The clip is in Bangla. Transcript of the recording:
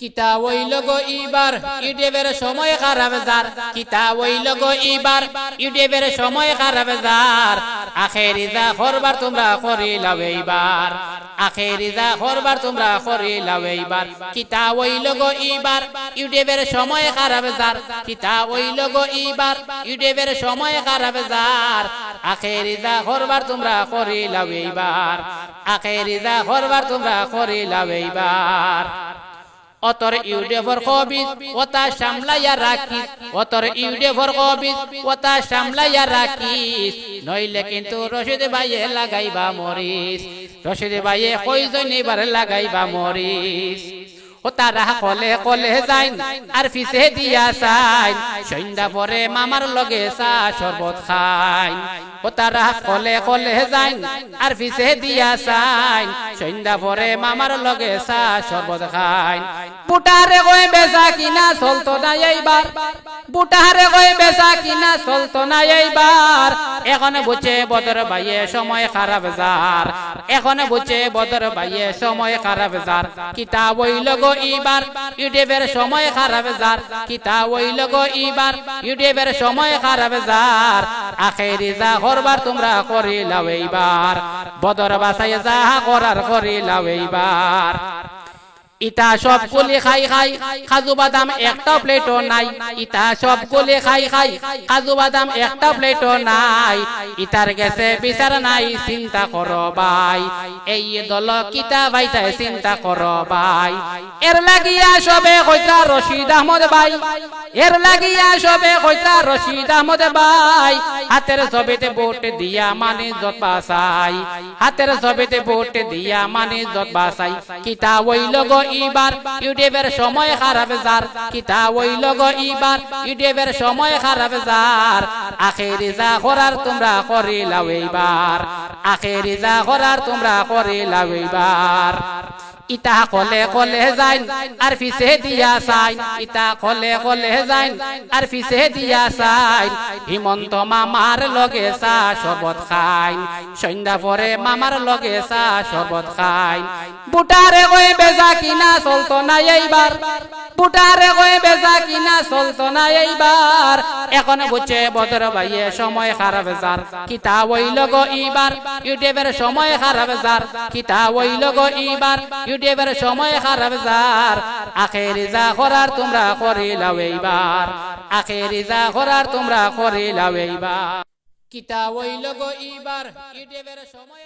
কিতা হইল গো ইবার ইউটিউবের সময় খারাপ যার কিতা হইল গো ইবার ইউটিউবের সময় খারাপ যার আখেরি যা করবার তোমরা করিলাও এইবার আখেরি যা করবার তোমরা করিলাও এইবার কিতা হইল গো ইবার ইউটিউবের সময় খারাপ যার কিতা হইল গো ইবার ইউটিউবের সময় খারাপ যার আখেরি যা করবার তোমরা করিলাও এইবার আখেরি যা করবার তোমরা করিলাও এইবার অতর ইউটিউবর কবিজ ওতা সামলাইয়া রাখিস অতর ইউটিউবর কবিজ ওতা সামলাইয়া রাখিস নইলে কিন্তু রশিদ ভাইয়ে লাগাইবা মরিস রশিদ ভাইয়ে কইজন এবার লাগাইবা মরিস ও তারা কলে কলে যাইন আর ফিসে দিয়া সাইন সন্ধ্যা পরে মামার লগে চা শরবত খাইন ও তারা কলে কলে যাইন আর ফিসে দিয়া সাইন সন্ধ্যা পরে মামার লগে চা শরবত খাইন বুটারে কই বেচা কিনা চলতো না এইবার বুটারে কই বেচা কিনা চলতো না এইবার এখন বুঝে বদর ভাইয়ে সময় খারাপ যার এখন বুঝে বদর ভাইয়ে সময় খারাপ যার কিতা হইল গো ইবার ইউটিউবের সময় খারাপ যার কিতা হইল গো ইবার ইউটিউবের সময় খারাপ যার আখেরি যা করবার তোমরা করিলাও এইবার বদর বাসায় যা করার করিলাও এইবার ইতা সব কুলি খাই খাই কাজু বাদাম একটা প্লেটও নাই ইতা সব কুলি খাই খাই কাজু বাদাম একটা প্লেটও নাই ইতার গেছে বিচার নাই চিন্তা করো ভাই এই দল কিতা ভাইতাই চিন্তা করো ভাই এর লাগিয়া সবে কইতা রশিদ আহমদ ভাই এর লাগিয়া সবে কইতা রশিদ আহমদ ভাই হাতের ছবিতে ভোট দিয়া মানে যত বাসাই হাতের ছবিতে ভোট দিয়া মানে যত বাসাই কিতা হইল গো ইবার ইউটিউবের সময় খারাপ যার কিতা হইল গো ইবার ইউটিউবের সময় খারাপ যার আখেরি যা করার তোমরা করিলাও এইবার আখেরি যা করার তোমরা করিলাও এইবার ইতা কলে কলে যাইন আর ফিসে দিয়া সাইন ইতা কলে কলে যাইন আর ফিসে দিয়া সাইন হিমন্ত মামার লগে চা শরবত খাইন সন্ধ্যা পরে মামার লগে চা শরবত খাইন বুটারে কই বেচা কিনা চলতো না এইবার বুটারে কই বেচা কিনা চলতো না এইবার এখন বুঝে বদর ভাইয়ে সময় খারাপ যার কিতা হইল গো ইবার ইউটিউবের সময় খারাপ যার কিতা হইল গো ইবার ইউটিউবের সময় খারাপ যার আখেরি যা করার তোমরা করিলাও এইবার আখেরি যা করার তোমরা করিলাও এইবার কিতা হইল গো ইবার ইউটিউবের সময়